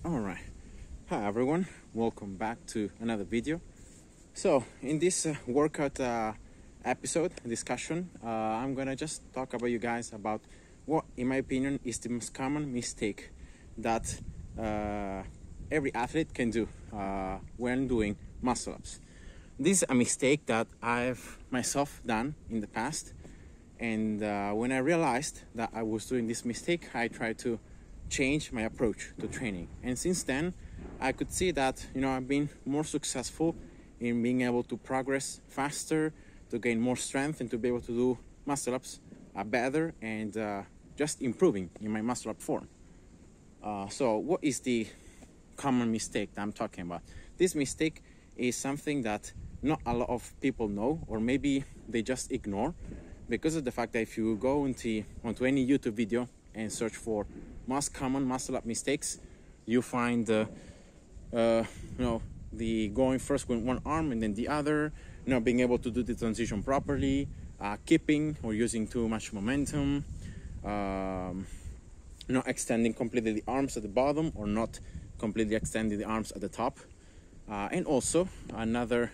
All right, hi everyone, welcome back to another video. So in this workout episode discussion, I'm gonna just talk about you guys about what in my opinion is the most common mistake that every athlete can do when doing muscle ups. This is a mistake that I've myself done in the past, and when I realized that I was doing this mistake, I tried to change my approach to training, and since then I could see that I've been more successful in being able to progress faster, to gain more strength, and to be able to do muscle ups better, and just improving in my muscle up form. So what is the common mistake that I'm talking about? This mistake is something that not a lot of people know, or maybe they just ignore, because of the fact that if you go onto any YouTube video and search for most common muscle up mistakes, you find the going first with one arm and then the other, being able to do the transition properly, keeping or using too much momentum, not extending completely the arms at the bottom or not completely extending the arms at the top, and also another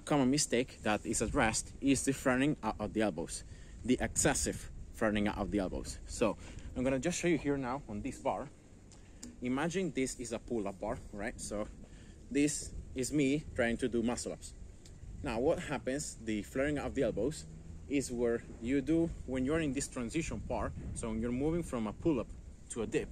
common mistake that is addressed is the flaring out of the elbows, the excessive flaring out of the elbows. So I'm gonna just show you here now on this bar. Imagine this is a pull-up bar, right? So this is me trying to do muscle ups. Now what happens, the flaring out of the elbows, is where you do when you're in this transition part. So when you're moving from a pull-up to a dip,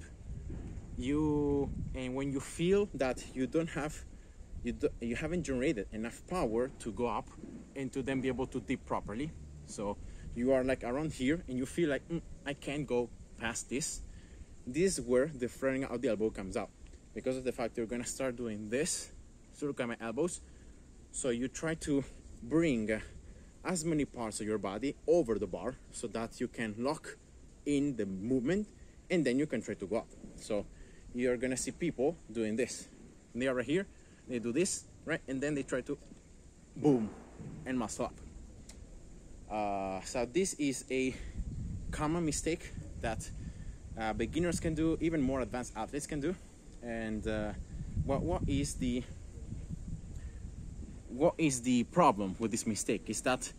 and when you feel that you haven't generated enough power to go up and to then be able to dip properly, so you are like around here and you feel like I can't go past this. This is where the flaring out of the elbow comes out, because of the fact you're gonna start doing this. So look at my elbows. So you try to bring as many parts of your body over the bar so that you can lock in the movement, and then you can try to go up. So you're gonna see people doing this. And they are right here, they do this, right? And then they try to boom and muscle up. So this is a common mistake that beginners can do, even more advanced athletes can do. And what is the problem with this mistake is that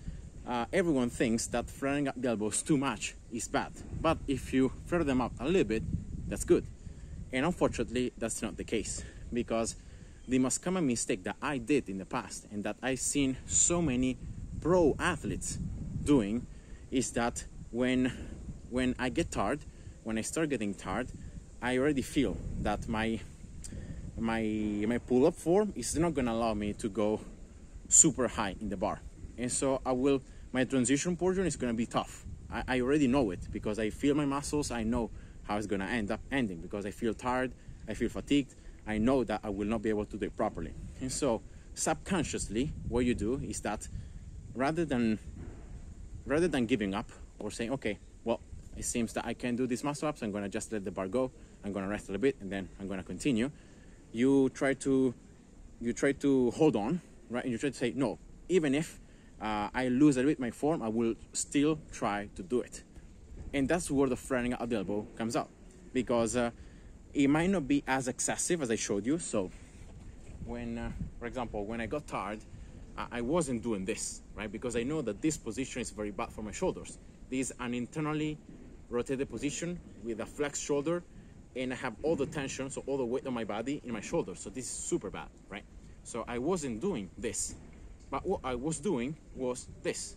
everyone thinks that flaring up the elbows too much is bad, but if you flare them up a little bit, that's good. And unfortunately that's not the case, because the most common mistake that I did in the past, and that I've seen so many pro athletes doing, is that when I get tired, when I start getting tired, I already feel that my pull-up form is not gonna allow me to go super high in the bar, and so my transition portion is gonna be tough. I already know it, because I feel my muscles. I know how it's gonna end up ending, because I feel tired, I feel fatigued. I know that I will not be able to do it properly. And so subconsciously what you do is that rather than giving up or saying, okay, well, it seems that I can't do these muscle ups, I'm gonna just let the bar go, I'm gonna rest a little bit, and then I'm gonna continue. You try to hold on, right? And you try to say, no, even if I lose a little bit my form, I will still try to do it. And that's where the flaring out of the elbow comes out, because it might not be as excessive as I showed you. So when, for example, when I got tired, I wasn't doing this, right? Because I know that this position is very bad for my shoulders. This is an internally rotated position with a flexed shoulder, and I have all the tension, so all the weight of my body in my shoulders. So this is super bad, right? So I wasn't doing this, but what I was doing was this.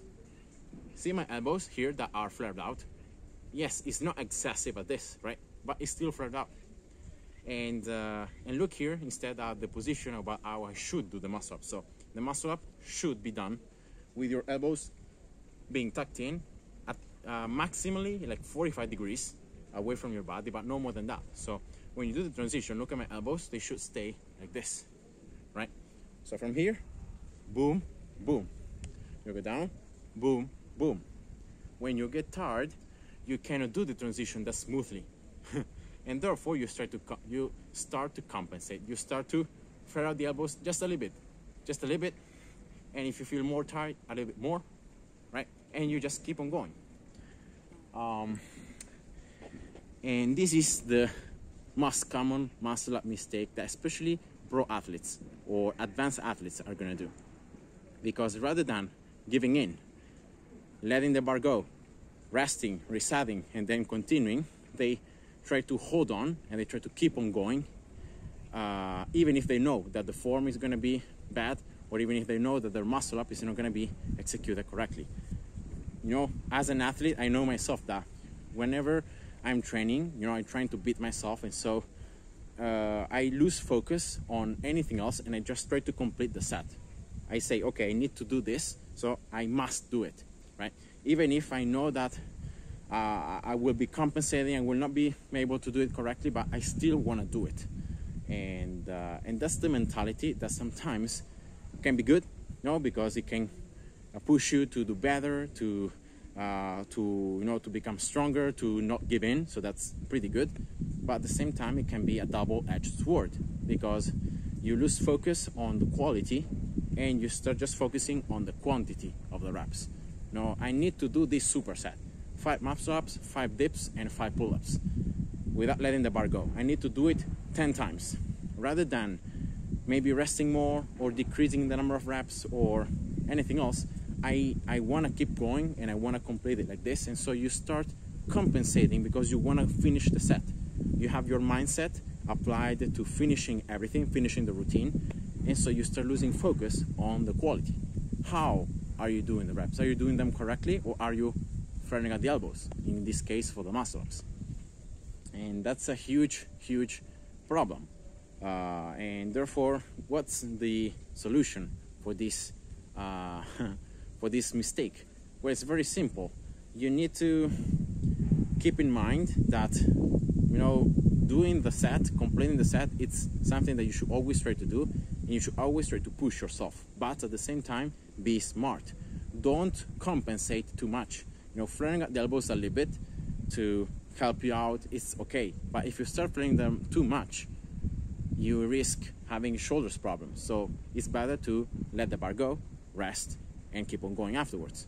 See my elbows here that are flared out? Yes, it's not excessive at this, right? But it's still flared out. And look here instead at the position about how I should do the muscle up. So the muscle up should be done with your elbows being tucked in at maximally like 45 degrees away from your body, but no more than that. So when you do the transition, look at my elbows, they should stay like this, right? So from here, boom, boom. You go down, boom, boom. When you get tired, you cannot do the transition that smoothly. And therefore you start to compensate. You start to flare out the elbows just a little bit, and if you feel more tired, a little bit more, right? And you just keep on going. And this is the most common muscle up mistake that especially pro athletes or advanced athletes are going to do. Because rather than giving in, letting the bar go, resting, resetting, and then continuing, they try to hold on and they try to keep on going, even if they know that the form is going to be bad, or even if they know that their muscle up is not going to be executed correctly. You know, as an athlete, I know myself that whenever I'm training, you know, I'm trying to beat myself, and so I lose focus on anything else, and I just try to complete the set. I say, okay, I need to do this, so I must do it, right? Even if I know that I will be compensating, I will not be able to do it correctly, but I still want to do it. And that's the mentality that sometimes can be good, you know, because it can push you to do better, to you know, to become stronger, to not give in. So that's pretty good. But at the same time, it can be a double-edged sword, because you lose focus on the quality and you start just focusing on the quantity of the reps. No, I need to do this superset: 5 muscle-ups, 5 dips, and 5 pull-ups, without letting the bar go. I need to do it 10 times, rather than maybe resting more or decreasing the number of reps or anything else. I want to keep going and I want to complete it like this. And so you start compensating because you want to finish the set. You have your mindset applied to finishing everything, finishing the routine, and so you start losing focus on the quality. How are you doing the reps? Are you doing them correctly, or are you flaring at the elbows, in this case for the muscle-ups? And that's a huge problem. And therefore, what's the solution for this for this mistake? Well, it's very simple. You need to keep in mind that, you know, doing the set, completing the set, it's something that you should always try to do, and you should always try to push yourself. But at the same time, be smart. Don't compensate too much. You know, flaring at the elbows a little bit to help you out, it's okay. But if you start flaring them too much, you risk having shoulders problems. So it's better to let the bar go, rest, and keep on going afterwards.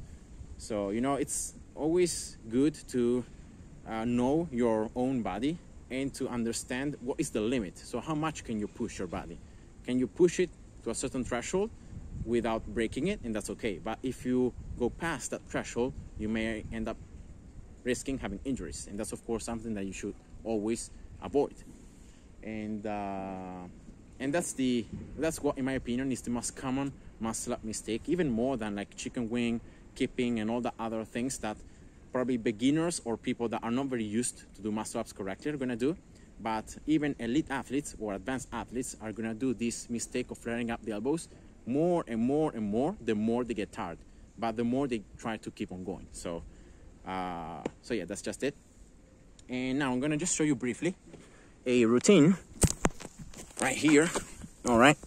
So, you know, it's always good to know your own body and to understand what is the limit. So how much can you push your body? Can you push it to a certain threshold without breaking it? And that's okay. But if you go past that threshold, you may end up risking having injuries. And that's, of course, something that you should always avoid. And that's what, in my opinion, is the most common muscle-up mistake, even more than like chicken wing, kipping, and all the other things that probably beginners or people that are not very used to do muscle-ups correctly are going to do. But even elite athletes or advanced athletes are going to do this mistake of flaring up the elbows more and more and more, the more they get tired, but the more they try to keep on going. So yeah, that's just it. And now I'm going to just show you briefly a routine right here. All right,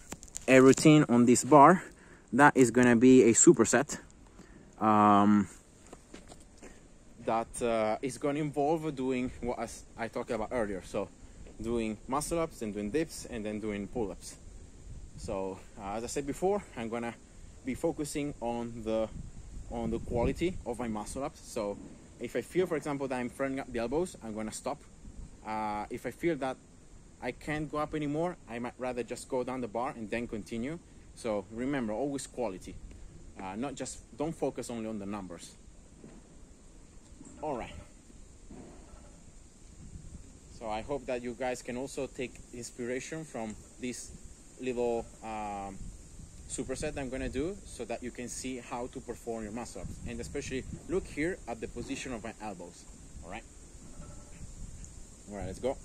a routine on this bar that is going to be a superset that is going to involve doing what I talked about earlier. So doing muscle ups and doing dips and then doing pull-ups. So as I said before, I'm going to be focusing on the quality of my muscle ups. So if I feel, for example, that I'm flaring up the elbows, I'm going to stop. If I feel that I can't go up anymore, I might rather just go down the bar and then continue. So remember, always quality. Don't focus only on the numbers. All right. So I hope that you guys can also take inspiration from this little superset I'm going to do, so that you can see how to perform your muscle ups. And especially look here at the position of my elbows. All right. All right, let's go.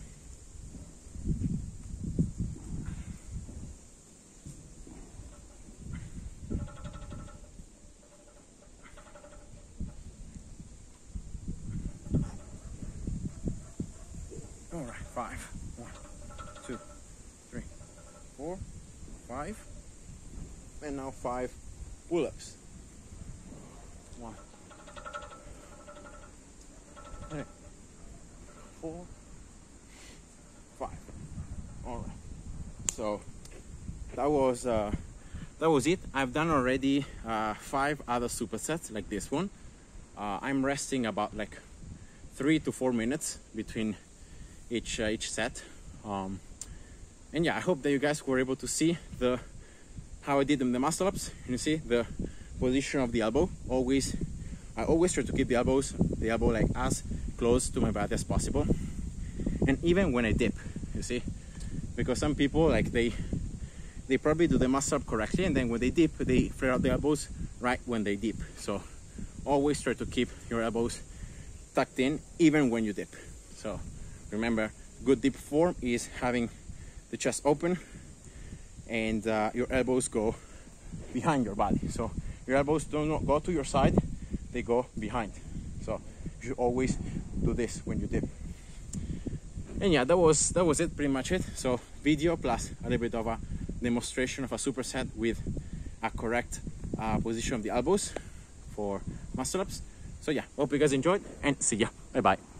All right, 5. 1, 2, 3, 4, 5. And now 5 pull-ups. 1, 3, 4, 5. All right. So that was it. I've done already 5 other supersets like this one. I'm resting about like 3 to 4 minutes between each set. And yeah, I hope that you guys were able to see how I did the muscle ups. You see the position of the elbow. I always try to keep the elbow like as close to my body as possible. And even when I dip, you see, because some people like they probably do the muscle up correctly, and then when they dip, they flare out the elbows right when they dip. So always try to keep your elbows tucked in even when you dip. So remember, good dip form is having the chest open and your elbows go behind your body. So your elbows don't go to your side, they go behind. So you should always do this when you dip. And yeah, that was it, pretty much it. So video plus a little bit of a demonstration of a superset with a correct position of the elbows for muscle ups. So yeah, hope you guys enjoyed, and see ya. Bye bye.